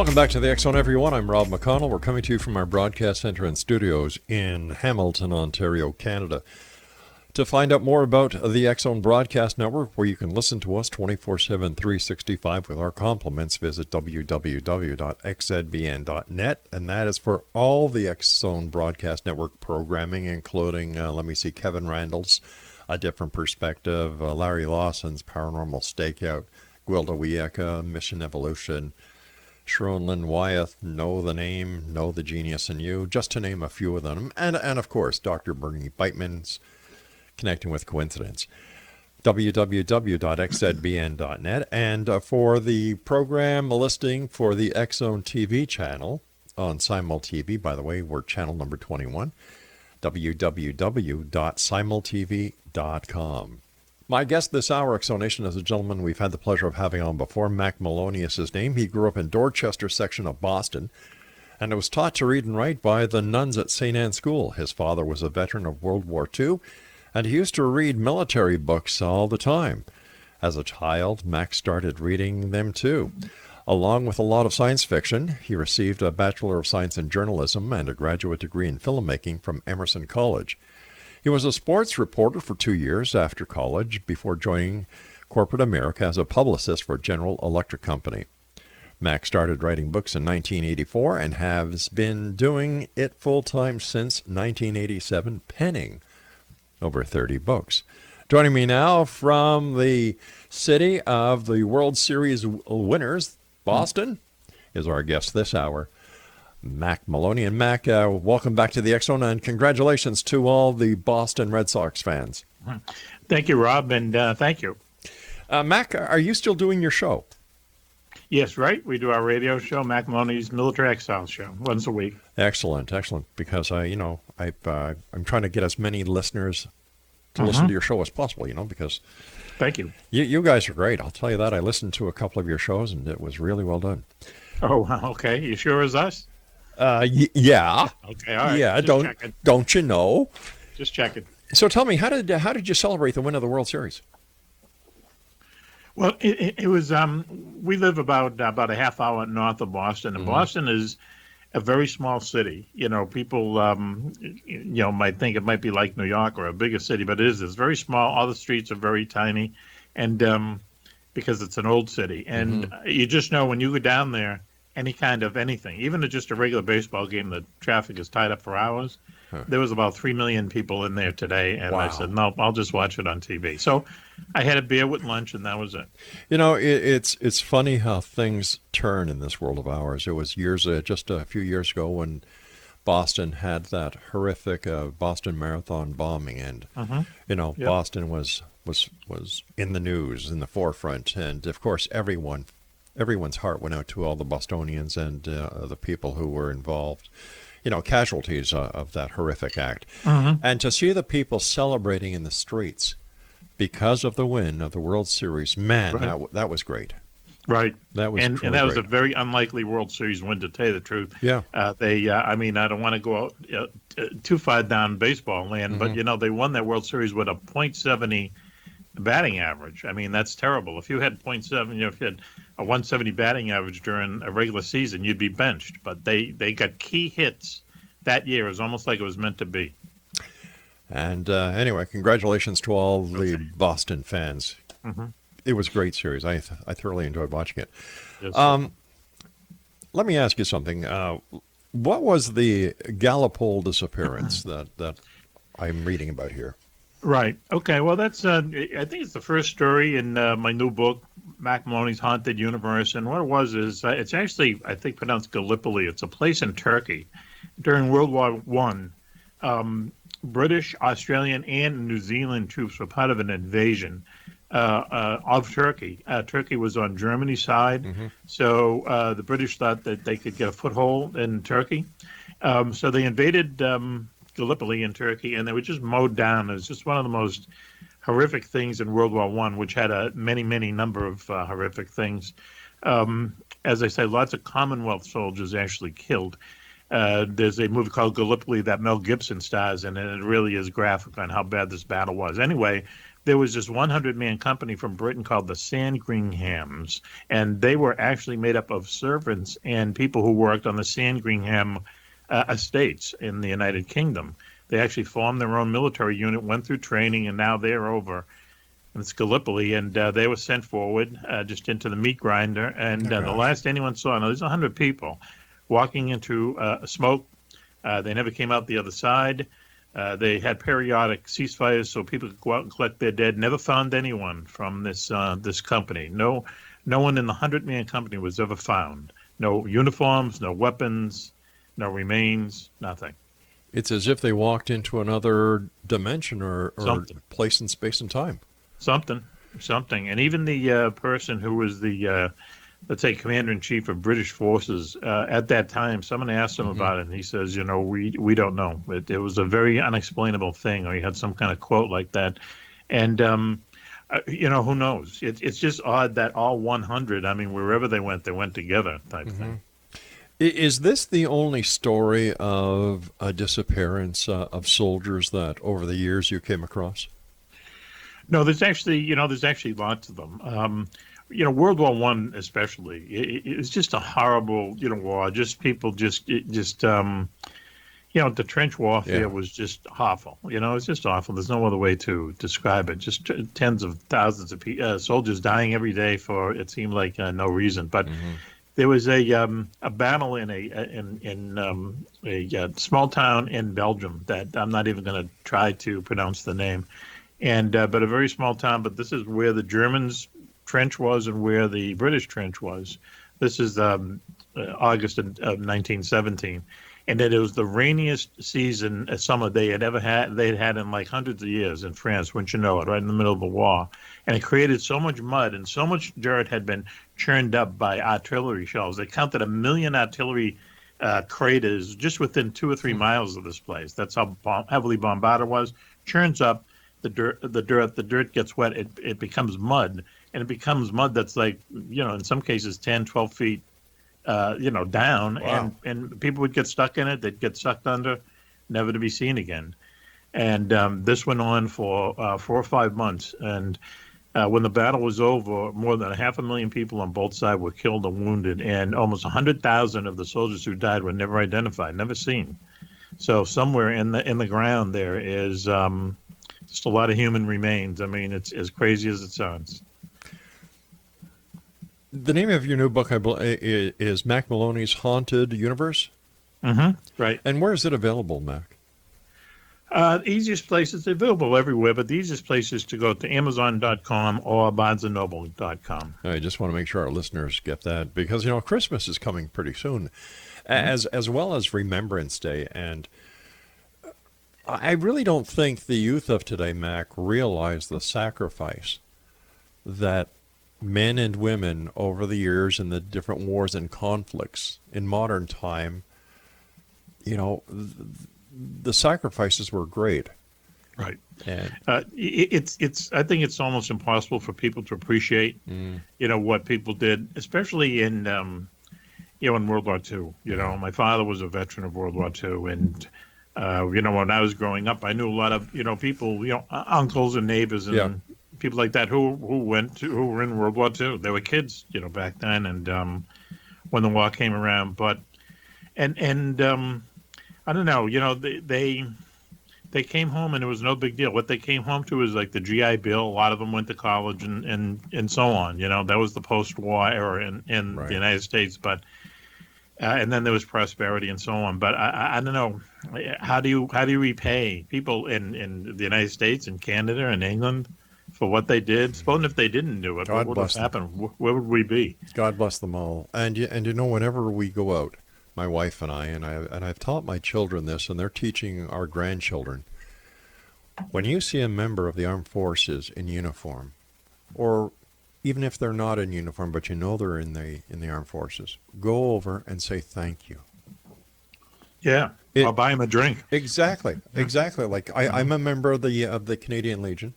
Welcome back to the X Zone, everyone. I'm Rob McConnell. We're coming to you from our broadcast center and studios in Hamilton, Ontario, Canada. To find out more about the X Zone Broadcast Network, where you can listen to us 24/7, 365 with our compliments, visit www.xzbn.net, and that is for all the X Zone Broadcast Network programming, including, Kevin Randall's A Different Perspective, Larry Lawson's Paranormal Stakeout, Gwilda Wiyaka, Mission Evolution, Sharon Lynn Wyeth, Know the Name, Know the Genius in You, just to name a few of them. And of course, Dr. Bernie Beitman's Connecting with Coincidence. www.xzbn.net. And for the program listing for the X Zone TV channel on Simul TV, by the way, we're channel number 21, www.simultv.com. My guest this hour, Exonation, is a gentleman we've had the pleasure of having on before. Mack Maloney is his name. He grew up in Dorchester section of Boston and was taught to read and write by the nuns at St. Anne's School. His father was a veteran of World War II, and he used to read military books all the time. As a child, Mack started reading them too. Along with a lot of science fiction, he received a Bachelor of Science in Journalism and a graduate degree in filmmaking from Emerson College. He was a sports reporter for 2 years after college before joining corporate America as a publicist for General Electric Company. Mack started writing books in 1984 and has been doing it full-time since 1987, penning over 30 books. Joining me now from the city of the World Series winners, Boston, is our guest this hour, Mack Maloney. And Mack, welcome back to the X Zone, and congratulations to all the Boston Red Sox fans. Thank you, Rob, and thank you. Mack, are you still doing your show? Yes, right. We do our radio show, Mack Maloney's Military Exiles show, once a week. Excellent, because I'm trying to get as many listeners to listen to your show as possible, because thank you. You guys are great. I'll tell you that. I listened to a couple of your shows, and it was really well done. Oh, okay. You sure as us? Yeah. Okay, all right. Yeah, Just don't you know? Just checking. So tell me, how did you celebrate the win of the World Series? Well, it was. We live about a half hour north of Boston, and Boston is a very small city. People might think it might be like New York or a bigger city, but it is. It's very small. All the streets are very tiny, and because it's an old city, and you just know when you go down there, any kind of anything, even just a regular baseball game, the traffic is tied up for hours. There was about 3 million people in there today, and wow. I said, no, I'll just watch it on TV. So I had a beer with lunch, and that was it. It's funny how things turn in this world of ours. It was just a few years ago when Boston had that horrific Boston Marathon bombing, and yep. Boston was in the news, in the forefront, and of course everyone's heart went out to all the Bostonians and the people who were involved, casualties of that horrific act. And to see the people celebrating in the streets because of the win of the World Series, man, right. that was great. Right. That was and that great. Was a very unlikely World Series win, to tell you the truth. Yeah. I don't want to go out too far down baseball land, but, they won that World Series with a .70 batting average. I mean, that's terrible. If you had .7, if you had a 170 batting average during a regular season, you'd be benched. But they got key hits that year. It was almost like it was meant to be. And anyway, congratulations to all the Boston fans. It was a great series. I thoroughly enjoyed watching it. Yes, let me ask you something. What was the Gallipoli disappearance that I'm reading about here? Right. Okay. Well, that's. I think it's the first story in my new book, Mack Maloney's Haunted Universe. And what it was is it's actually, I think, pronounced Gallipoli. It's a place in Turkey. During World War I, British, Australian, and New Zealand troops were part of an invasion of Turkey. Turkey was on Germany's side, so the British thought that they could get a foothold in Turkey. So they invaded Gallipoli in Turkey, and they were just mowed down. It was just one of the most horrific things in World War I, which had a many number of horrific things. As I say, lots of Commonwealth soldiers actually killed. There's a movie called Gallipoli that Mel Gibson stars in, and it really is graphic on how bad this battle was. Anyway, there was this 100-man company from Britain called the Sandringhams, and they were actually made up of servants and people who worked on the Sandringham estates in the United Kingdom. They actually formed their own military unit, went through training, and now they're over in Gallipoli, and they were sent forward just into the meat grinder. And the last anyone saw, now there's 100 people walking into smoke. They never came out the other side. They had periodic ceasefires so people could go out and collect their dead. Never found anyone from this company. No one in the 100-man company was ever found. No uniforms, no weapons, no remains, nothing. It's as if they walked into another dimension or place in space and time. Something. And even the person who was the, let's say, commander-in-chief of British forces at that time, someone asked him about it, and he says, we don't know. It was a very unexplainable thing, or he had some kind of quote like that. And, who knows? It's just odd that all 100, I mean, wherever they went together type thing. Is this the only story of a disappearance of soldiers that over the years you came across? No, there's actually lots of them. World War One especially, it was just a horrible, war. Just people, the trench warfare was just awful. It's just awful. There's no other way to describe it. Just tens of thousands of soldiers dying every day for it seemed like no reason. But there was a battle in a small town in Belgium that I'm not even going to try to pronounce the name. And but a very small town, but this is where the Germans' trench was and where the British trench was. This is August of 1917, and it was the rainiest season, summer they had ever had. They'd had in like hundreds of years in France, wouldn't you know it? Right in the middle of the war, and it created so much mud and so much dirt had been churned up by artillery shells. They counted 1 million artillery craters just within 2 or 3 miles of this place. That's how heavily bombarded it was. Churns up. The dirt gets wet, it becomes mud, and it becomes mud that's like, in some cases 10, 12 feet, down. Wow. And people would get stuck in it. They'd get sucked under, never to be seen again. And this went on for 4 or 5 months. And when the battle was over, more than 500,000 people on both sides were killed or wounded, and almost 100,000 of the soldiers who died were never identified, never seen. So somewhere in the ground there is just a lot of human remains. I mean, it's as crazy as it sounds. The name of your new book, I believe, is Mack Maloney's Haunted Universe? Right. And where is it available, Mack? The easiest place is available everywhere, but the easiest place is to go to Amazon.com or BarnesandNoble.com. I just want to make sure our listeners get that because, Christmas is coming pretty soon, as well as Remembrance Day. And I really don't think the youth of today, Mac, realize the sacrifice that men and women over the years in the different wars and conflicts in modern time, the sacrifices were great. Right. And it's I think it's almost impossible for people to appreciate, what people did, especially in World War II. My father was a veteran of World War II, and when I was growing up, I knew a lot of, people, uncles and neighbors and people like that who were in World War II. They were kids, back then. And when the war came around, but, and I don't know, they came home and it was no big deal. What they came home to was like the GI Bill. A lot of them went to college and so on. That was the post-war era in the United States. But and then there was prosperity and so on. But I don't know, how do you repay people in the United States and Canada and England for what they did? Supposing if they didn't do it, what would have happened? Where would we be? God bless them all. And whenever we go out, my wife and I've taught my children this, and they're teaching our grandchildren. When you see a member of the armed forces in uniform, or even if they're not in uniform, but they're in the armed forces, go over and say thank you. Yeah, I'll buy him a drink. Exactly. Like I'm a member of the Canadian Legion.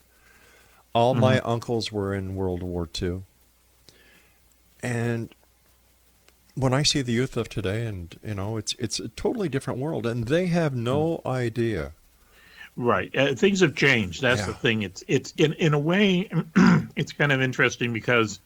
All my uncles were in World War II, and when I see the youth of today, and it's a totally different world, and they have no idea Right. Things have changed. That's the Yeah. thing. It's in a way, it's kind of interesting because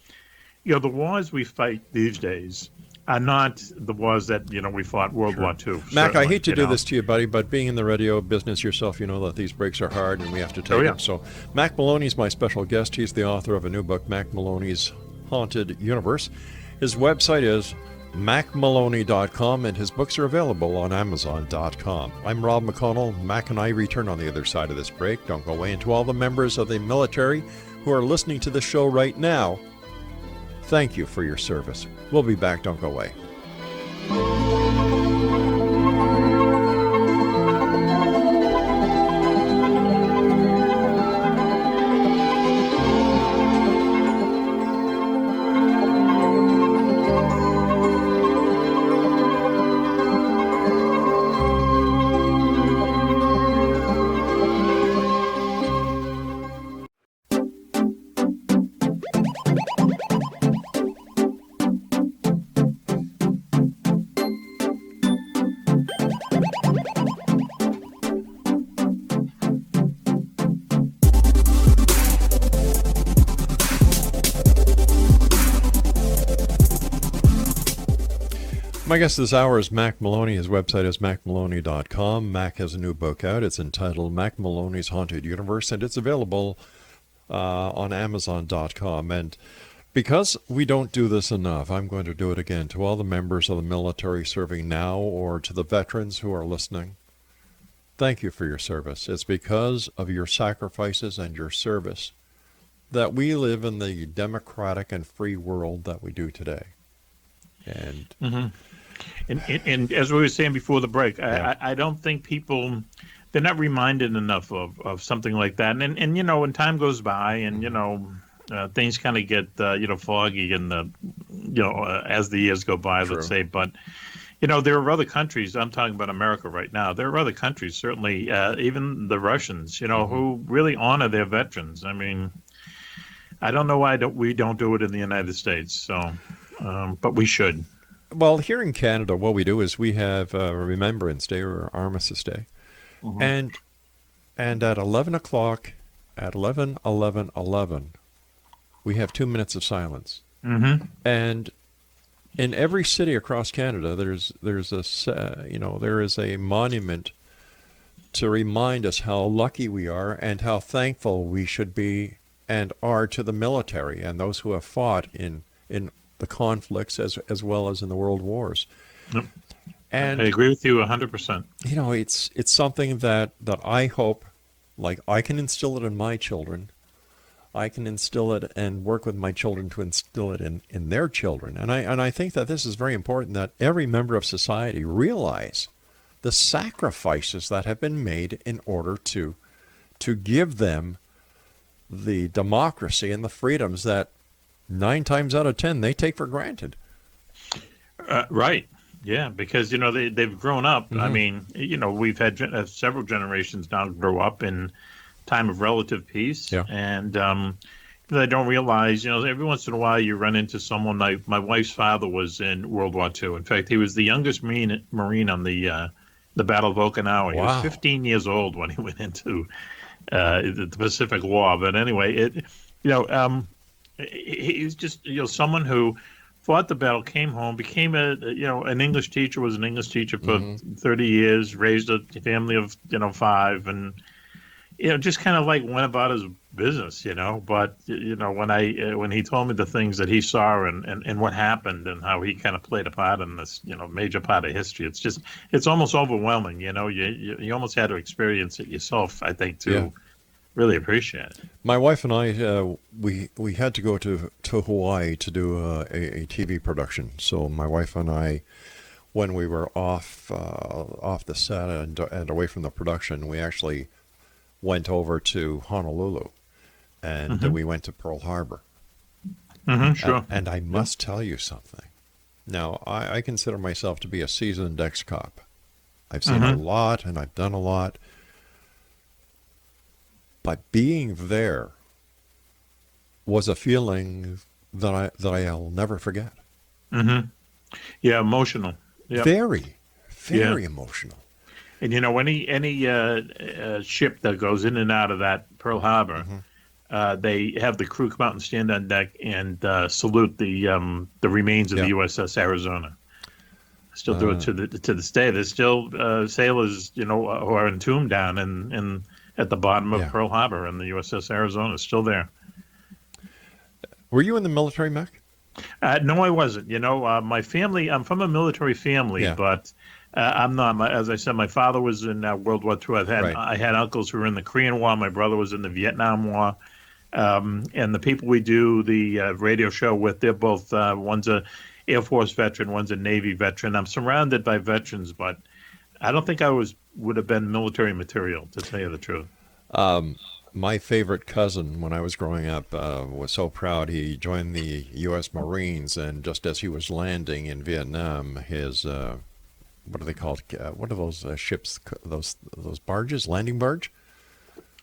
the wars we fight these days are not the wars that we fought World Sure. War II. Mac, I Certainly, hate to do this to you, buddy, but being in the radio business yourself, you know that these breaks are hard and we have to Oh take yeah. them. So, Mack Maloney's my special guest. He's the author of a new book, Mack Maloney's Haunted Universe. His website is MackMaloney.com, and his books are available on Amazon.com. I'm Rob McConnell. Mac and I return on the other side of this break. Don't go away. And to all the members of the military who are listening to this show right now, thank you for your service. We'll be back. Don't go away. My guest this hour is Mack Maloney. His website is MackMaloney.com. Mac has a new book out. It's entitled Mack Maloney's Haunted Universe, and it's available on Amazon.com. And because we don't do this enough, I'm going to do it again. To all the members of the military serving now or to the veterans who are listening, thank you for your service. It's because of your sacrifices and your service that we live in the democratic and free world that we do today. And And as we were saying before the break, Yeah. I don't think people, they're not reminded enough of something like that. And when time goes by and, things kind of get, foggy and, as the years go by, True. let's say. But, there are other countries, I'm talking about America right now, there are other countries, certainly, even the Russians, who really honor their veterans. I mean, I don't know why we don't do it in the United States. So, but we should. Well, here in Canada, what we do is we have Remembrance Day or Armistice Day. Mhm. And at 11 o'clock, at 11, we have 2 minutes of silence. Mm-hmm. And in every city across Canada, there is a monument to remind us how lucky we are and how thankful we should be and are to the military and those who have fought in the conflicts as well as in the world wars. Yep. And I agree with you 100%. it's something that I hope, like, I can instill it in my children. I can instill it and work with my children to instill it in their children. And I think that this is very important, that every member of society realize the sacrifices that have been made in order to give them the democracy and the freedoms that 9 times out of 10 they take for granted. Right. Yeah, because they've grown up. I mean, we've had several generations now grow up in time of relative peace, Yeah. and they don't realize. Every once in a while you run into someone. Like my wife's father was in World War II. In fact, he was the youngest Marine on the Battle of Okinawa. He Wow. was 15 years old when he went into the Pacific War. But anyway, he's just someone who fought the battle, came home, became an English teacher, was an English teacher for 30 years, raised a family of 5, and just kind of like went about his business, But when he told me the things that he saw and what happened and how he kind of played a part in this major part of history, it's almost overwhelming. You almost had to experience it yourself, I think, to Yeah. really appreciate it. My wife and I, we had to go to Hawaii to do a TV production. So my wife and I, when we were off the set and away from the production, we actually went over to Honolulu, and we went to Pearl Harbor. Sure. And I must tell you something. Now, I consider myself to be a seasoned ex-cop. I've seen a lot, and I've done a lot. But being there was a feeling that I'll never forget. Yeah, emotional. Yeah. Very emotional. And ship that goes in and out of that Pearl Harbor, they have the crew come out and stand on deck and salute the remains of the USS Arizona. Still do it to this day. There's still sailors, who are entombed down in at the bottom of Pearl Harbor, and the USS Arizona is still there. Were you in the military, Mac? No, I wasn't. My family. I'm from a military family, but I'm not. As I said, my father was in World War II. I had uncles who were in the Korean War. My brother was in the Vietnam War. And the people we do the radio show with, they're both, one's a Air Force veteran, one's a Navy veteran. I'm surrounded by veterans, but I don't think I would have been military material, to tell you the truth. My favorite cousin, when I was growing up, was so proud. He joined the U.S. Marines, and just as he was landing in Vietnam, his what are they called? What are those ships? Those barges? Landing barge?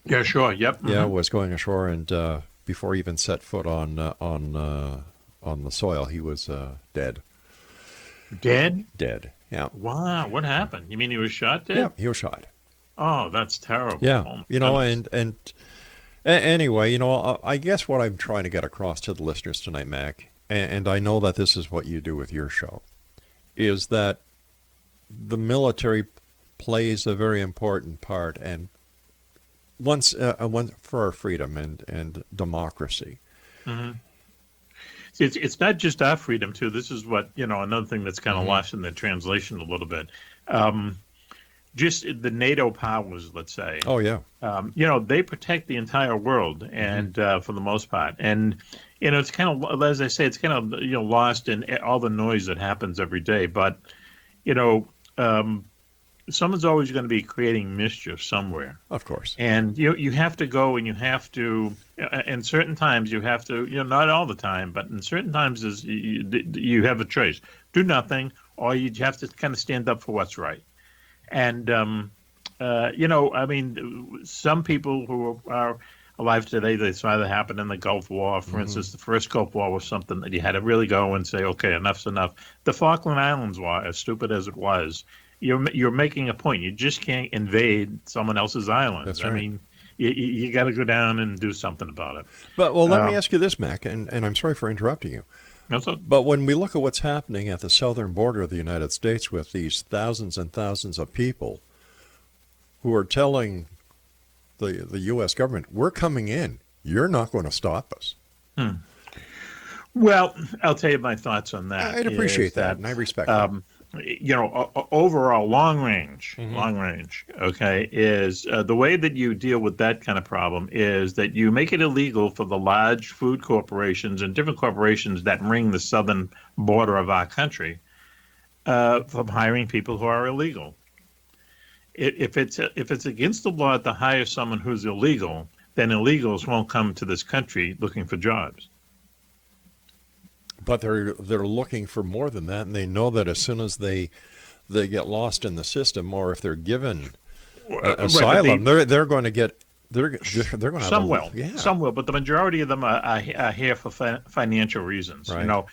Yeah, sure. Yep. Yeah, was going ashore, and before he even set foot on the soil, he was dead. Dead? Dead. Yeah. Wow. What happened? You mean he was shot dead? Yeah, he was shot. Oh, that's terrible. Yeah. Oh, and anyway, I guess what I'm trying to get across to the listeners tonight, Mac, and I know that this is what you do with your show, is that the military plays a very important part, and once for our freedom and democracy. Mm-hmm. It's not just our freedom too. This is what another thing that's kind of lost in the translation a little bit. Just the NATO powers, let's say. Oh yeah. They protect the entire world, and for the most part, and it's kind of, as I say, it's kind of lost in all the noise that happens every day. But someone's always going to be creating mischief somewhere. Of course. And you have to go, and you have to, in certain times you have to, not all the time, but in certain times you have a choice. Do nothing, or you have to kind of stand up for what's right. And, some people who are alive today, they saw that happen in the Gulf War. For instance, the first Gulf War was something that you had to really go and say, okay, enough's enough. The Falkland Islands War, as stupid as it was, you're making a point. You just can't invade someone else's island. That's right. I mean, you got to go down and do something about it. But let me ask you this, Mac, and I'm sorry for interrupting you. But when we look at what's happening at the southern border of the United States with these thousands and thousands of people who are telling the U.S. government, we're coming in, you're not going to stop us. Well, I'll tell you my thoughts on that. I'd appreciate that, and I respect that. Overall, long range, okay, is the way that you deal with that kind of problem is that you make it illegal for the large food corporations and different corporations that ring the southern border of our country from hiring people who are illegal. If it's against the law to hire someone who's illegal, then illegals won't come to this country looking for jobs. But they're looking for more than that, and they know that as soon as they get lost in the system, or if they're given asylum, they're going to get they're going to some will, some will, but the majority of them are here for financial reasons, right.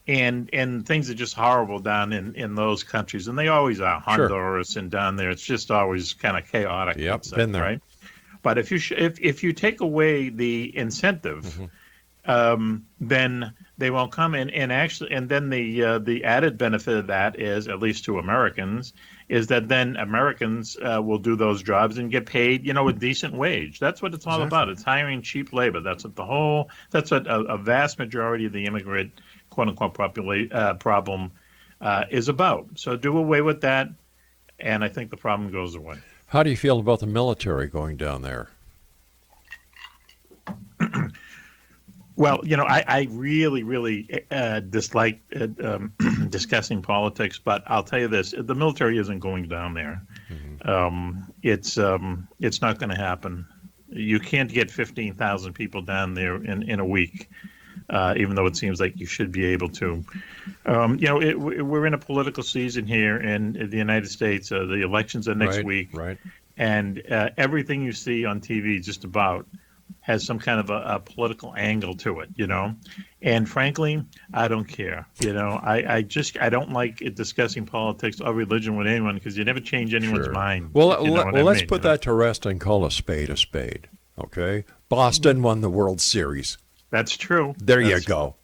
And things are just horrible down in those countries, and they always are. Honduras and down there, it's just always kind of chaotic. Yep, been there. Right? But if you take away the incentive. Then they won't come in, and then the added benefit of that is, at least to Americans, is that then Americans will do those jobs and get paid, a decent wage. That's what it's all about. It's hiring cheap labor. That's what a vast majority of the immigrant quote unquote problem is about. So do away with that, and I think the problem goes away. How do you feel about the military going down there? Well, I really, really dislike discussing politics, but I'll tell you this: the military isn't going down there. It's not going to happen. You can't get 15,000 people down there in a week, even though it seems like you should be able to. We're in a political season here in the United States. The elections are next week, right? And everything you see on TV just about has some kind of a political angle to it, And frankly, I don't care. I don't like it discussing politics or religion with anyone because you never change anyone's Sure. mind. Well, if you know what I let's mean, put that to rest and call a spade a spade. Okay? Boston won the World Series. That's true. There you go.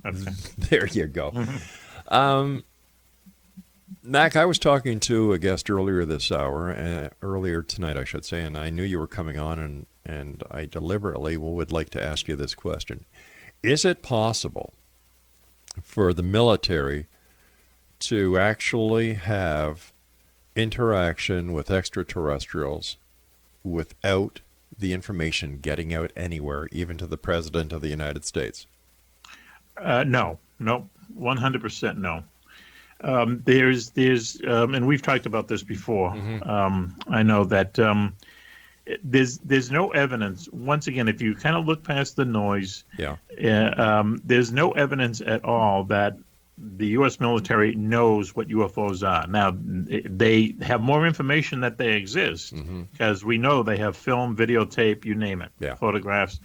Okay. There you go. Mac, I was talking to a guest earlier this hour, earlier tonight, I should say, and I knew you were coming on, and I deliberately would like to ask you this question. Is it possible for the military to actually have interaction with extraterrestrials without the information getting out anywhere, even to the President of the United States? No, 100% no. And we've talked about this before. I know that there's no evidence. Once again, if you kind of look past the noise, there's no evidence at all that the U.S. military knows what UFOs are. Now, they have more information that they exist because we know they have film, videotape, you name it, photographs.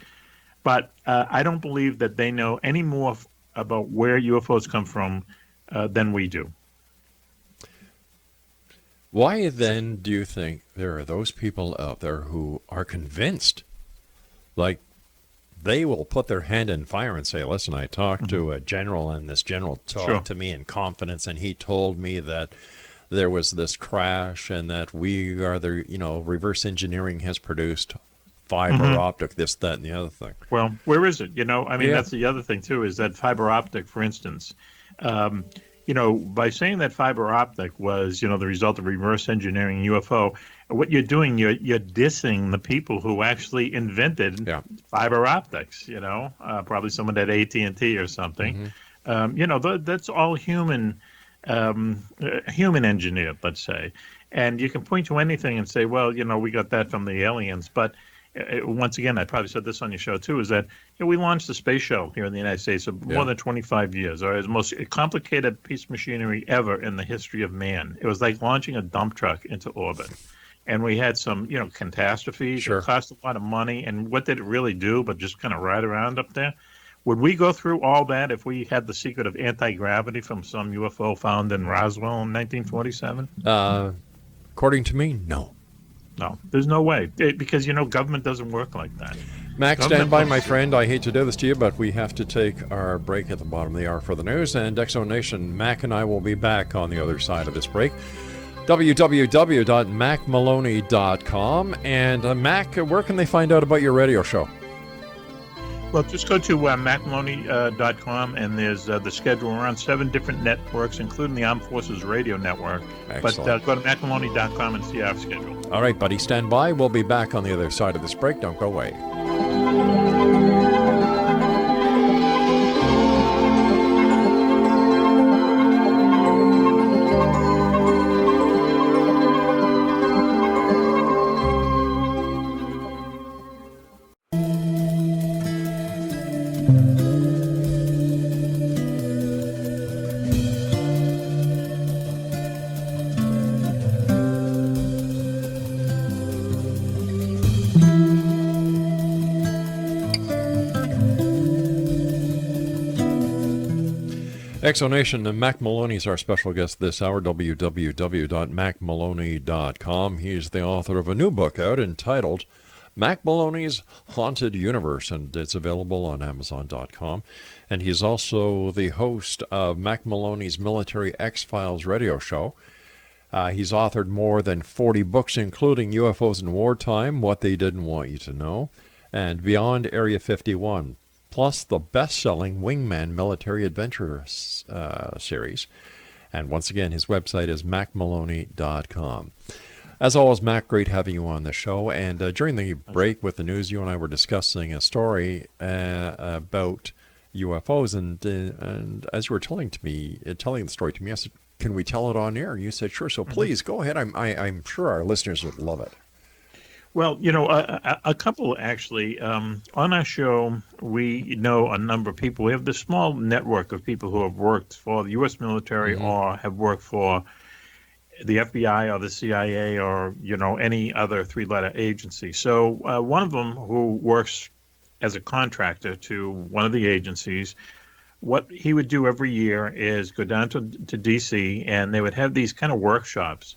But I don't believe that they know any more about where UFOs come from than we do. Why then do you think there are those people out there who are convinced, like they will put their hand in fire and say, listen, I talked to a general and this general talked to me in confidence and he told me that there was this crash and that we are the, reverse engineering has produced fiber optic, this, that, and the other thing. Well, where is it? That's the other thing too, is that fiber optic, for instance, by saying that fiber optic was, the result of reverse engineering UFO, what you're doing, you're dissing the people who actually invented fiber optics, probably someone at AT&T or something. That's all human engineered, let's say. And you can point to anything and say, well, we got that from the aliens. But once again, I probably said this on your show too, is that we launched the space shuttle here in the United States for more than 25 years. All right, it's the most complicated piece of machinery ever in the history of man. It was like launching a dump truck into orbit. And we had some, catastrophes. It cost a lot of money. And what did it really do but just kind of ride around up there? Would we go through all that if we had the secret of anti-gravity from some UFO found in Roswell in 1947? According to me, no. No, there's no way. Because, government doesn't work like that. Max, stand by, my friend. I hate to do this to you, but we have to take our break at the bottom of the hour for the news. And Exo Nation, Mac and I will be back on the other side of this break. www.mackmaloney.com. And Mac, where can they find out about your radio show? Well, just go to MackMaloney.com, and there's the schedule. We're on 7 different networks, including the Armed Forces Radio Network. Excellent. But go to MackMaloney.com and see our schedule. All right, buddy, stand by. We'll be back on the other side of this break. Don't go away. Exonation, Mack Maloney is our special guest this hour, www.mackmaloney.com. He's the author of a new book out entitled Mack Maloney's Haunted Universe, and it's available on Amazon.com. And he's also the host of Mack Maloney's Military X-Files radio show. He's authored more than 40 books, including UFOs in Wartime, What They Didn't Want You to Know, and Beyond Area 51. Plus the best-selling Wingman military adventure series. And once again, his website is mackmaloney.com. As always, Mac, great having you on the show. And during the break with the news, you and I were discussing a story about UFOs. And as you were telling the story to me, I said, can we tell it on air? And you said, sure. So please, go ahead. I'm sure our listeners would love it. Well, a couple actually. On our show, we know a number of people. We have this small network of people who have worked for the U.S. military or have worked for the FBI or the CIA or any other three-letter agency. So one of them who works as a contractor to one of the agencies, what he would do every year is go down to D.C. and they would have these kind of workshops,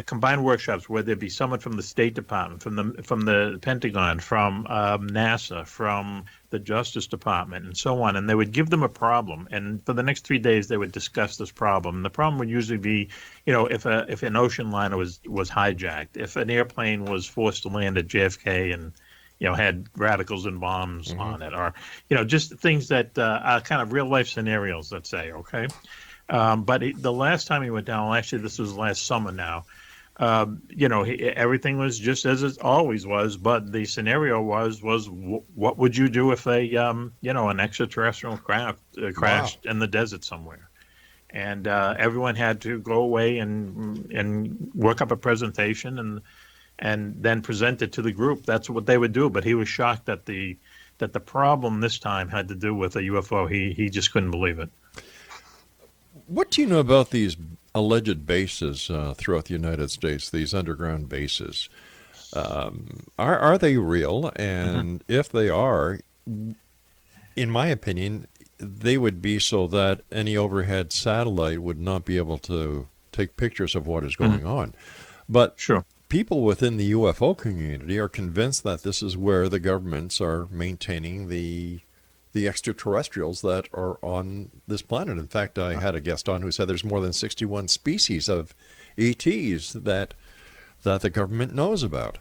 combined workshops where there'd be someone from the State Department, from the Pentagon, from NASA, from the Justice Department, and so on. And they would give them a problem, and for the next 3 days they would discuss this problem. And the problem would usually be, if an ocean liner was hijacked, if an airplane was forced to land at JFK and had radicals and bombs on it, or just things that are kind of real life scenarios, let's say. Okay. But the last time he went down, well, actually this was last summer now, everything was just as it always was, but the scenario was what would you do if an extraterrestrial craft crashed in the desert somewhere? And everyone had to go away and work up a presentation and then present it to the group. That's what they would do. But he was shocked that the problem this time had to do with a UFO. He just couldn't believe it. What do you know about these alleged bases throughout the United States, these underground bases? Are they real? And if they are, in my opinion, they would be so that any overhead satellite would not be able to take pictures of what is going on. But sure. People within the UFO community are convinced that this is where the governments are maintaining the extraterrestrials that are on this planet. In fact, I had a guest on who said there's more than 61 species of ETs that the government knows about.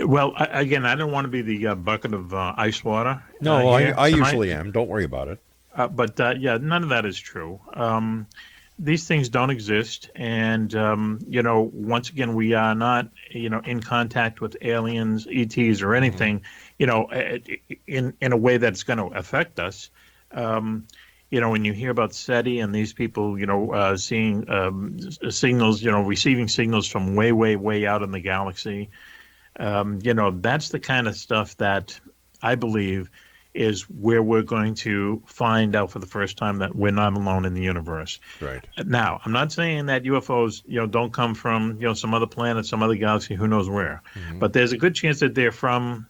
Well, again, I don't want to be the bucket of ice water. No, I usually am. Don't worry about it. But none of that is true. These things don't exist, and once again, we are not in contact with aliens, ETs, or anything in a way that's going to affect us. When you hear about SETI and these people seeing signals, receiving signals from way, way, way out in the galaxy, that's the kind of stuff that I believe is where we're going to find out for the first time that we're not alone in the universe. Right. Now, I'm not saying that UFOs, don't come from, some other planet, some other galaxy, who knows where. But there's a good chance that they're from,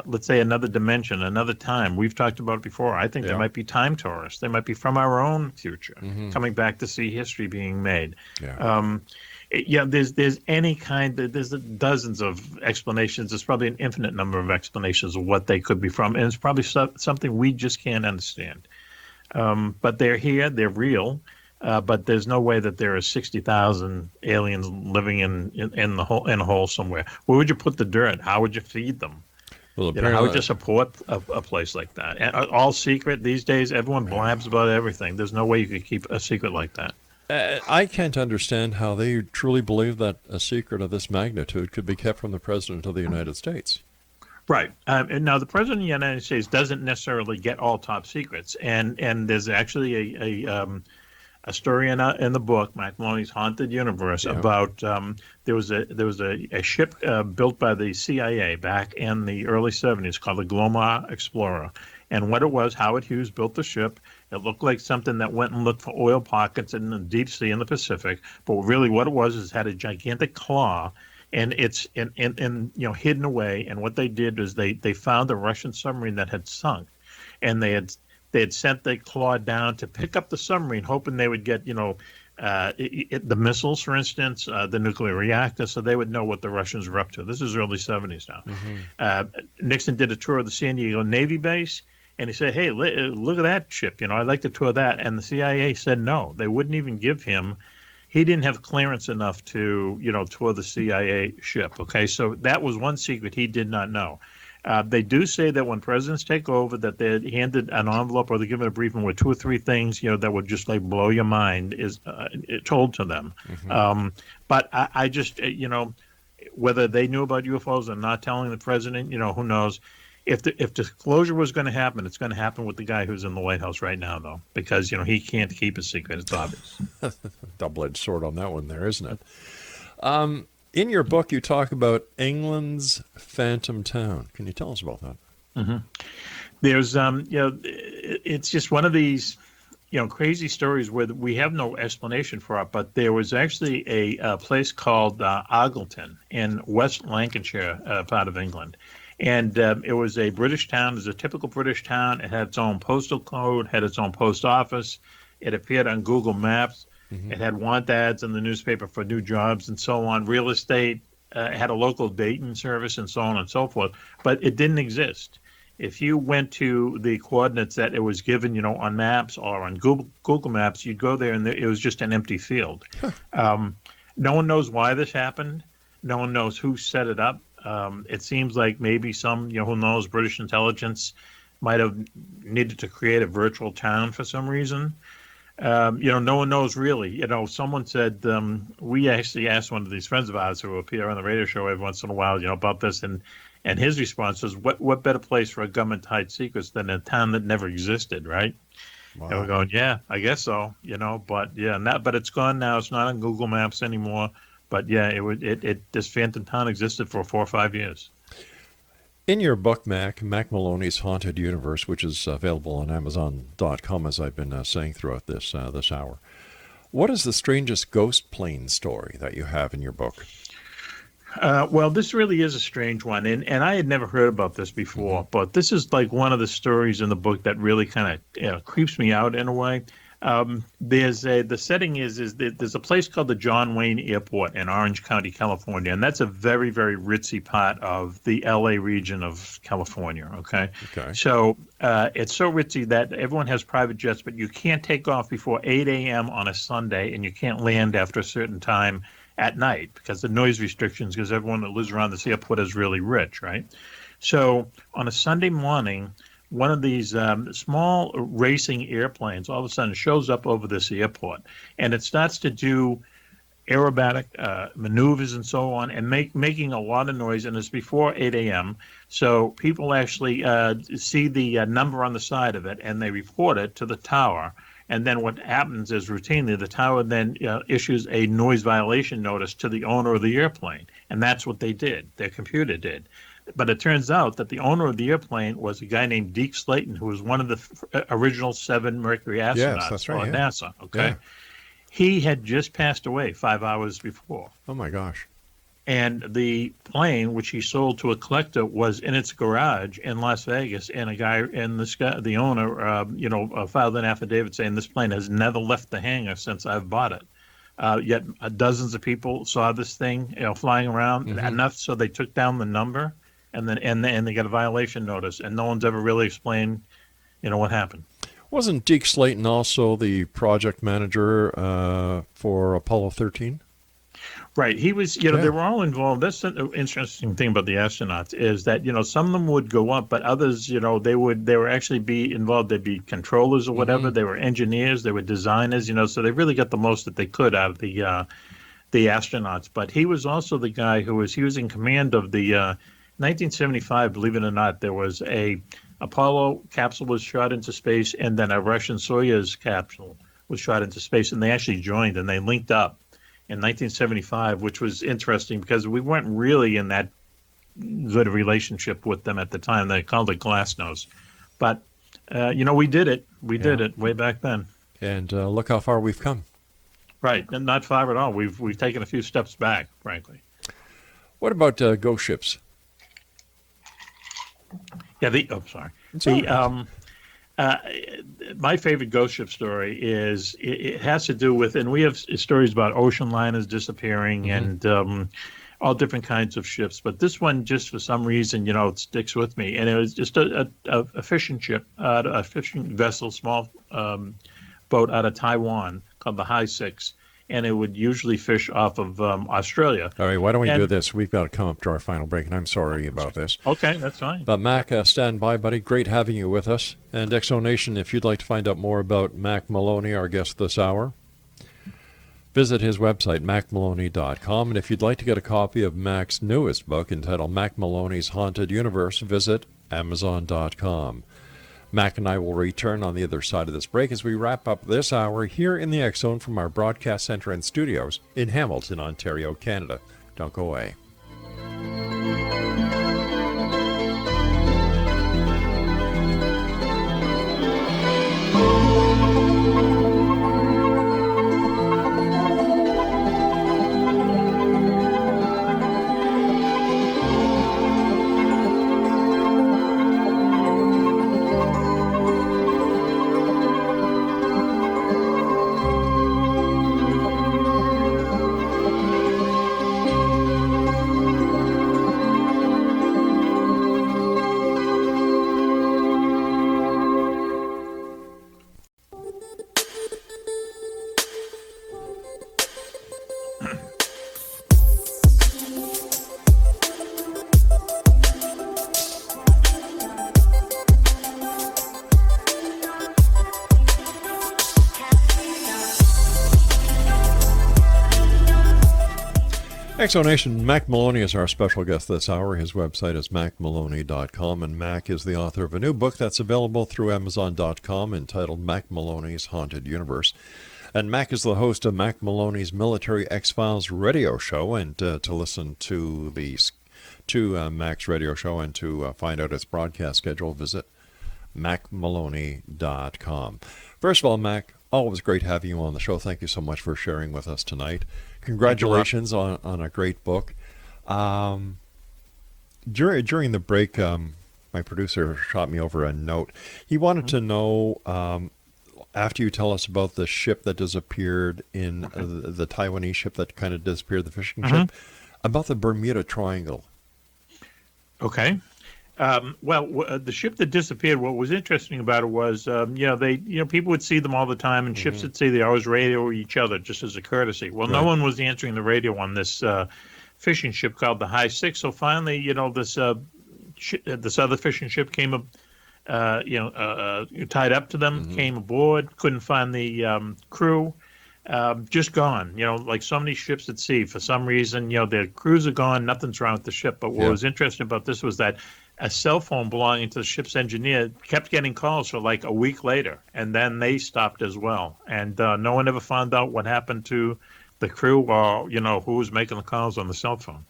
let's say another dimension, another time. We've talked about it before. I think they might be time tourists. They might be from our own future, coming back to see history being made. There's there's dozens of explanations. There's probably an infinite number of explanations of what they could be from, and it's probably something we just can't understand. But they're here, they're real, but there's no way that there are 60,000 aliens living in a hole somewhere. Where would you put the dirt? How would you feed them? Well, how would you support a place like that? And all secret these days. Everyone blabs about everything. There's no way you could keep a secret like that. I can't understand how they truly believe that a secret of this magnitude could be kept from the President of the United States. Right. And now, the President of the United States doesn't necessarily get all top secrets. And there's actually a story in the book, Mack Maloney's Haunted Universe, about there was a ship built by the CIA back in the early 70s called the Glomar Explorer. And what it was, Howard Hughes built the ship. It looked like something that went and looked for oil pockets in the deep sea in the Pacific. But really what it was is it had a gigantic claw, and it's hidden away. And what they did is they found a Russian submarine that had sunk, and they had sent the claw down to pick up the submarine, hoping they would get the missiles, for instance, the nuclear reactor, so they would know what the Russians were up to. This is early 70s now. Nixon did a tour of the San Diego Navy base. And he said, hey, look at that ship. I'd like to tour that. And the CIA said no. They wouldn't even give him. He didn't have clearance enough to, tour the CIA ship. Okay, so that was one secret he did not know. They do say that when presidents take over, that they're handed an envelope or they're given a briefing with 2 or 3 things, that would just like blow your mind is told to them. But I just, whether they knew about UFOs and not telling the president, who knows. If disclosure was going to happen, it's going to happen with the guy who's in the White House right now, though, because he can't keep a secret. It's obvious. Double-edged sword on that one, there, isn't it? In your book, you talk about England's Phantom Town. Can you tell us about that? There's, it's just one of these, crazy stories where we have no explanation for it. But there was actually a place called Ogleton in West Lancashire, part of England. And it was a British town. It was a typical British town. It had its own postal code, had its own post office. It appeared on Google Maps. It had want ads in the newspaper for new jobs and so on, real estate. It had a local dating service and so on and so forth. But it didn't exist. If you went to the coordinates that it was given, on maps or on Google Maps, you'd go there and it was just an empty field. No one knows why this happened. No one knows who set it up. It seems like maybe some, who knows, British intelligence might have needed to create a virtual town for some reason. No one knows really. Someone said, we actually asked one of these friends of ours who appear on the radio show every once in a while, about this, and his response was, what better place for a government to hide secrets than a town that never existed, right? Wow. And we're going, yeah, I guess so, but but it's gone now. It's not on Google Maps anymore. But yeah, this phantom town existed for 4 or 5 years. In your book, Mack Maloney's Haunted Universe, which is available on Amazon.com, as I've been saying throughout this hour, what is the strangest ghost plane story that you have in your book? Well, this really is a strange one, and I had never heard about this before, but this is like one of the stories in the book that really kind of creeps me out in a way. The setting is that there's a place called the John Wayne Airport in Orange County, California, and that's a very, very ritzy part of the LA region of California. Okay. So it's so ritzy that everyone has private jets, but you can't take off before 8 a.m. on a Sunday, and you can't land after a certain time at night because the noise restrictions, because everyone that lives around this airport is really rich, right? So on a Sunday morning, one of these small racing airplanes all of a sudden shows up over this airport, and it starts to do aerobatic maneuvers and so on, and making a lot of noise, and it's before 8 a.m. So people actually see the number on the side of it, and they report it to the tower. And then what happens is routinely the tower then issues a noise violation notice to the owner of the airplane, and that's what they did. Their computer did. But it turns out that the owner of the airplane was a guy named Deke Slayton, who was one of the original 7 Mercury astronauts for NASA. Okay, yeah. He had just passed away 5 hours before. Oh my gosh! And the plane, which he sold to a collector, was in its garage in Las Vegas. And the owner, filed an affidavit saying this plane has never left the hangar since I've bought it. Yet dozens of people saw this thing, flying around enough so they took down the number. And they got a violation notice, and no one's ever really explained, what happened. Wasn't Deke Slayton also the project manager for Apollo 13? Right. He was, they were all involved. That's the interesting thing about the astronauts is that, some of them would go up, but others, they were actually be involved. They'd be controllers or whatever. They were engineers. They were designers, so they really got the most that they could out of the astronauts. But he was also the guy he was in command of the 1975, believe it or not, there was a Apollo capsule was shot into space, and then a Russian Soyuz capsule was shot into space, and they actually joined and they linked up in 1975, which was interesting because we weren't really in that good a relationship with them at the time. They called it Glasnost, but we did it. We did it way back then. And look how far we've come. Right, and not far at all. We've taken a few steps back, frankly. What about ghost ships? Yeah, my favorite ghost ship story is it has to do with, and we have stories about ocean liners disappearing and all different kinds of ships, but this one just for some reason, it sticks with me. And it was just a fishing ship, a fishing vessel, small boat out of Taiwan called the High Six. And it would usually fish off of Australia. All right, why don't we do this? We've got to come up to our final break, and I'm sorry about this. Okay, that's fine. But Mack, stand by, buddy. Great having you with us. And Exonation, if you'd like to find out more about Mack Maloney, our guest this hour, visit his website, mackmaloney.com. And if you'd like to get a copy of Mack's newest book entitled Mack Maloney's Haunted Universe, visit amazon.com. Mack and I will return on the other side of this break as we wrap up this hour here in the X Zone from our broadcast center and studios in Hamilton, Ontario, Canada. Don't go away. Exonation, Mack Maloney is our special guest this hour. His website is mackmaloney.com, and Mack is the author of a new book that's available through Amazon.com entitled Mack Maloney's Haunted Universe. And Mack is the host of Mack Maloney's Military X-Files radio show, and to listen to Mack's radio show and to find out its broadcast schedule, visit mackmaloney.com. First of all, Mack, always great having you on the show. Thank you so much for sharing with us tonight. Congratulations on a great book. During the break, my producer shot me over a note. He wanted to know, after you tell us about the ship that disappeared in the Taiwanese ship that kind of disappeared, the fishing ship, about the Bermuda Triangle. Okay. The ship that disappeared, what was interesting about it was, people would see them all the time, and ships would see they always radio each other just as a courtesy. Well, no one was answering the radio on this fishing ship called the High Six. So finally, this other fishing ship came up, tied up to them, came aboard, couldn't find the crew. Just gone, like so many ships at sea. For some reason, their crews are gone, nothing's wrong with the ship. But what was interesting about this was that a cell phone belonging to the ship's engineer kept getting calls for like a week later, and then they stopped as well. And no one ever found out what happened to the crew or, who was making the calls on the cell phone.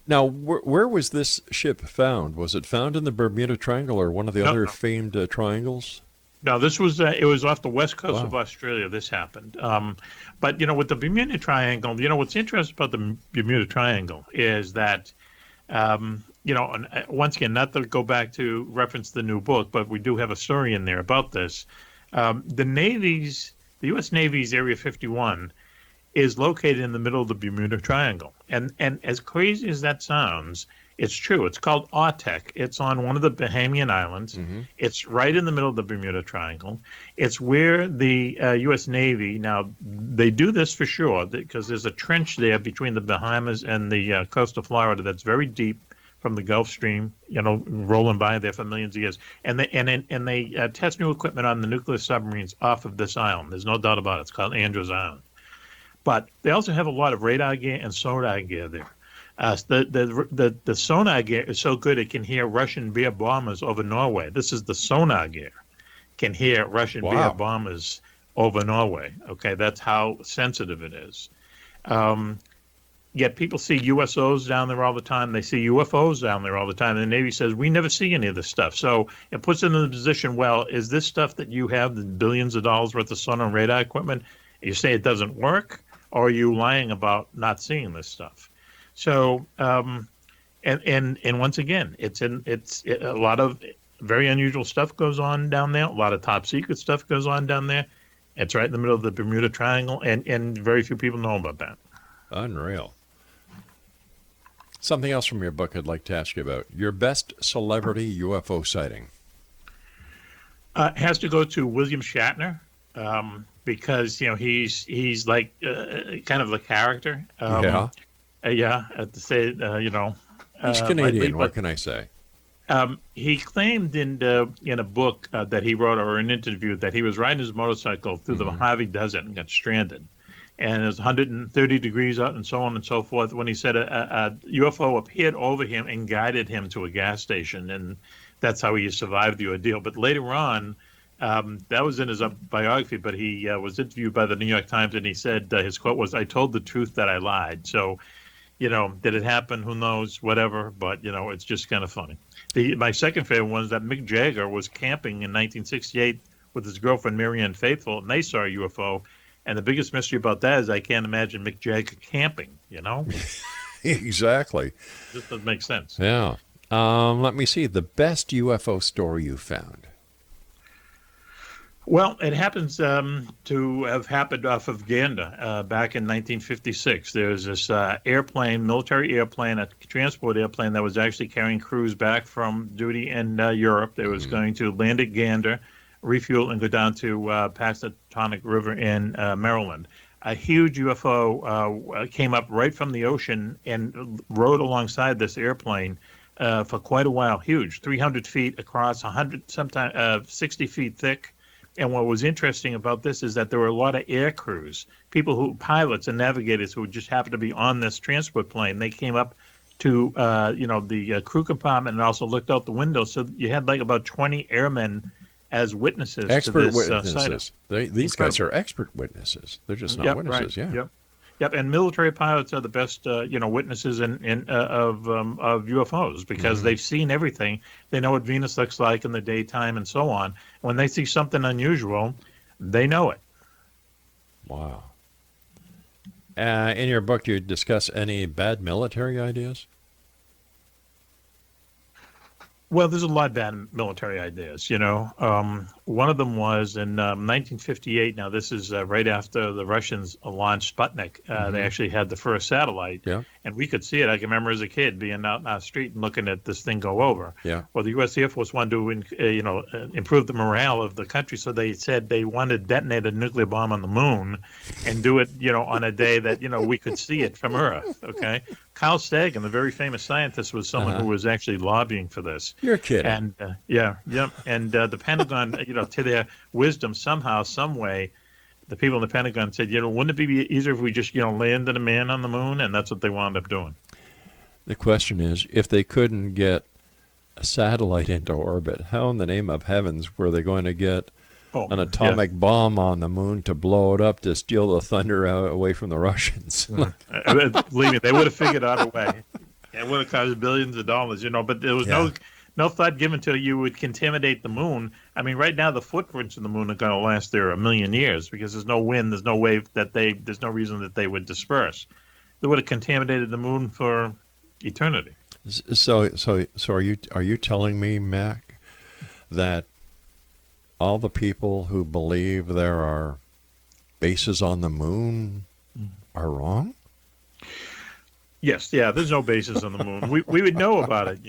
Now, where was this ship found? Was it found in the Bermuda Triangle or one of the other famed triangles? No, this was it was off the west coast of Australia. This happened, but with the Bermuda Triangle, what's interesting about the Bermuda Triangle is that, and once again, not to go back to reference the new book, but we do have a story in there about this. The U.S. Navy's Area 51 is located in the middle of the Bermuda Triangle, and as crazy as that sounds, it's true. It's called Autek. It's on one of the Bahamian Islands. It's right in the middle of the Bermuda Triangle. It's where the U.S. Navy, now they do this for sure because there's a trench there between the Bahamas and the coast of Florida that's very deep from the Gulf Stream, rolling by there for millions of years. And they test new equipment on the nuclear submarines off of this island. There's no doubt about it. It's called Andrews Island. But they also have a lot of radar gear and sonar gear there. The sonar gear is so good it can hear Russian Bear bombers over Norway. This is the sonar gear. Can hear Russian Bear bombers over Norway. Okay, that's how sensitive it is. Yet people see USOs down there all the time. They see UFOs down there all the time. And the Navy says, we never see any of this stuff. So it puts them in the position, well, is this stuff that you have, the billions of dollars worth of sonar and radar equipment, you say it doesn't work, or are you lying about not seeing this stuff? So, and once again, it's a lot of very unusual stuff goes on down there. A lot of top secret stuff goes on down there. It's right in the middle of the Bermuda Triangle, and very few people know about that. Unreal. Something else from your book I'd like to ask you about. Your best celebrity UFO sighting. Has to go to William Shatner, because he's like kind of the character. To say, he's Canadian. What can I say? He claimed in a book that he wrote, or an interview, that he was riding his motorcycle through the Mojave Desert and got stranded. And it was 130 degrees out and so on and so forth when he said a UFO appeared over him and guided him to a gas station. And that's how he survived the ordeal. But later on, that was in his biography, but he was interviewed by the New York Times, and he said his quote was, "I told the truth that I lied." So, did it happen? Who knows? Whatever. But, it's just kind of funny. My second favorite one is that Mick Jagger was camping in 1968 with his girlfriend, Marianne Faithfull, and they saw a UFO. And the biggest mystery about that is I can't imagine Mick Jagger camping, Exactly. This doesn't make sense. Yeah. Let me see. The best UFO story you found. Well, it happens to have happened off of Gander back in 1956. There's this military airplane, a transport airplane that was actually carrying crews back from duty in Europe. They was going to land at Gander, refuel, and go down to Passatonix River in Maryland. A huge UFO came up right from the ocean and rode alongside this airplane for quite a while. Huge, 300 feet across, 60 feet thick. And what was interesting about this is that there were a lot of air crews, pilots and navigators who just happened to be on this transport plane. They came up to, the crew compartment and also looked out the window. So you had like about 20 airmen as witnesses Expert to this witnesses. These guys are expert witnesses. They're just not witnesses. Right. Yeah. Yep. And military pilots are the best, witnesses of UFOs because they've seen everything. They know what Venus looks like in the daytime and so on. When they see something unusual, they know it. Wow. In your book, do you discuss any bad military ideas? Well, there's a lot of bad military ideas, One of them was in 1958. Now, this is right after the Russians launched Sputnik. They actually had the first satellite, and we could see it. I can remember as a kid being out in our street and looking at this thing go over. Yeah. Well, the U.S. Air Force wanted to, improve the morale of the country, so they said they wanted to detonate a nuclear bomb on the moon and do it, on a day that, we could see it from Earth, okay? Carl Sagan, the very famous scientist, was someone who was actually lobbying for this. You're kidding. And And the Pentagon, to their wisdom, somehow, some way, the people in the Pentagon said, wouldn't it be easier if we just, landed a man on the moon? And that's what they wound up doing. The question is, if they couldn't get a satellite into orbit, how in the name of heavens were they going to get an atomic bomb on the moon to blow it up to steal the thunder away from the Russians? Believe me, they would have figured out a way. It would have cost billions of dollars, but there was no thought given to you would contaminate the moon. I mean, right now the footprints of the moon are going to last there a million years because there's no wind, there's no wave there's no reason that they would disperse. They would have contaminated the moon for eternity. So are you telling me, Mac, that all the people who believe there are bases on the moon are wrong? Yes, there's no bases on the moon. We would know about it,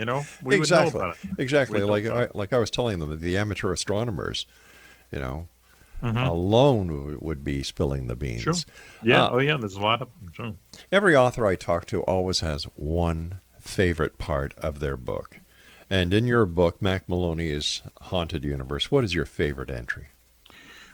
We exactly. would know about it. Exactly. Like I was telling them, the amateur astronomers, alone would be spilling the beans. Sure. Yeah. There's a lot of them. Sure. Every author I talk to always has one favorite part of their book. And in your book, Mack Maloney's Haunted Universe, what is your favorite entry?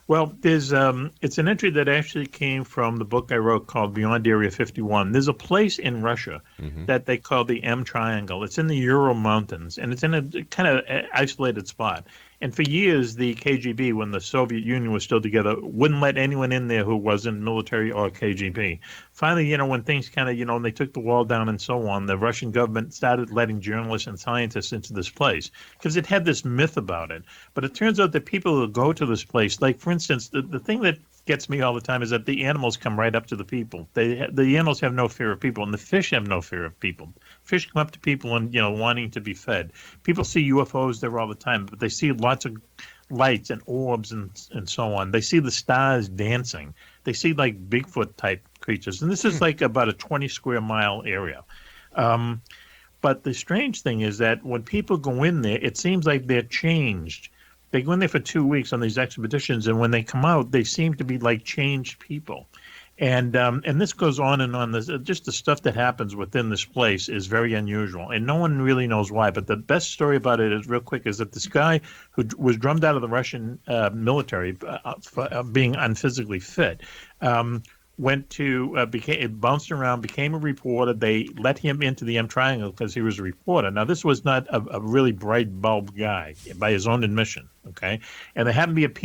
Well, there's it's an entry that actually came from the book I wrote called Beyond Area 51. There's a place in Russia that they call the M Triangle. It's in the Ural Mountains, and it's in a kind of isolated spot. And for years, the KGB, when the Soviet Union was still together, wouldn't let anyone in there who wasn't military or KGB. Finally, when things kind of, they took the wall down and so on, the Russian government started letting journalists and scientists into this place because it had this myth about it. But it turns out that people who go to this place, like, for instance, the thing that gets me all the time is that the animals come right up to the people. The animals have no fear of people, and the fish have no fear of people. Fish come up to people and, wanting to be fed. People see UFOs there all the time, but they see lots of lights and orbs and so on. They see the stars dancing. They see like Bigfoot type creatures. And this is like about a 20 square mile area. But the strange thing is that when people go in there, it seems like they're changed. They go in there for 2 weeks on these expeditions, and when they come out, they seem to be like changed people. And this goes on and on. Just the stuff that happens within this place is very unusual, and no one really knows why. But the best story about it is, real quick, is that this guy who was drummed out of the Russian military for being unphysically fit went to bounced around, became a reporter. They let him into the M Triangle because he was a reporter. Now, this was not a really bright bulb guy by his own admission. Okay, and there happened to be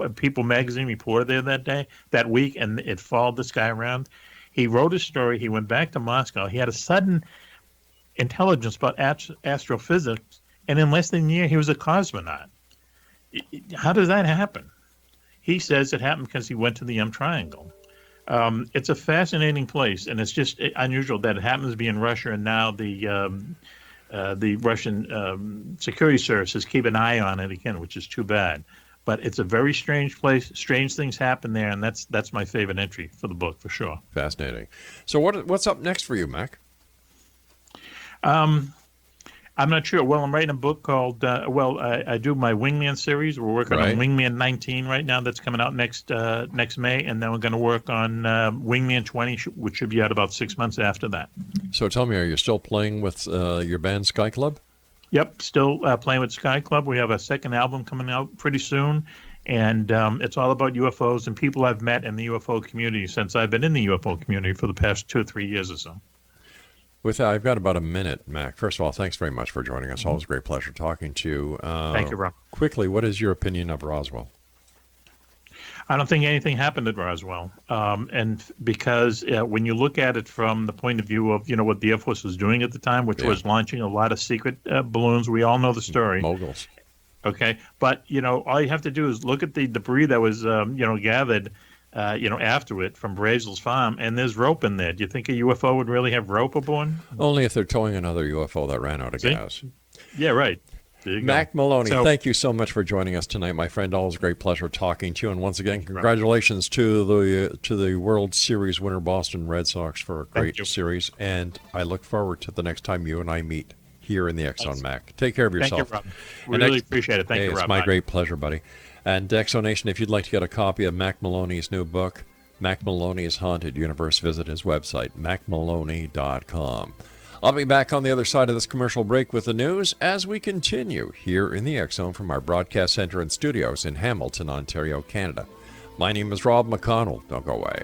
a People magazine reporter there that week, and it followed this guy around. He wrote his story. He went back to Moscow. He had a sudden intelligence about astrophysics, and in less than a year, he was a cosmonaut. How does that happen? He says it happened because he went to the M Triangle. It's a fascinating place, and it's just unusual that it happens to be in Russia, and now the Russian security services keep an eye on it again, which is too bad. But it's a very strange place. Strange things happen there, and that's my favorite entry for the book, for sure. Fascinating. So what's up next for you, Mac? I'm not sure. Well, I'm writing a book called, I do my Wingman series. We're working on Wingman 19 right now. That's coming out next May. And then we're going to work on Wingman 20, which should be out about 6 months after that. So tell me, are you still playing with your band Sky Club? Yep, still playing with Sky Club. We have a second album coming out pretty soon. And it's all about UFOs and people I've met in the UFO community since I've been in the UFO community for the past 2 or 3 years or so. With that, I've got about a minute, Mac. First of all, thanks very much for joining us. Always a great pleasure talking to you. Thank you, Rob. Quickly, what is your opinion of Roswell? I don't think anything happened at Roswell, and because when you look at it from the point of view of what the Air Force was doing at the time, which was launching a lot of secret balloons, we all know the story. Moguls. Okay, but all you have to do is look at the debris that was gathered, after it from Brazel's farm, and there's rope in there. Do you think a UFO would really have rope aboard? Only if they're towing another UFO that ran out of gas. Yeah, right. Mack Maloney, thank you so much for joining us tonight, my friend. Always a great pleasure talking to you. And once again, congratulations to the World Series winner Boston Red Sox for a great series. And I look forward to the next time you and I meet here in the X Zone, Mac. Take care of yourself. Thank you, Rob. We really appreciate it. Thank you, Rob. It's my great pleasure, buddy. And X Zone Nation, if you'd like to get a copy of Mack Maloney's new book, Mack Maloney's Haunted Universe, visit his website, mackmaloney.com. I'll be back on the other side of this commercial break with the news as we continue here in the X Zone from our broadcast center and studios in Hamilton, Ontario, Canada. My name is Rob McConnell. Don't go away.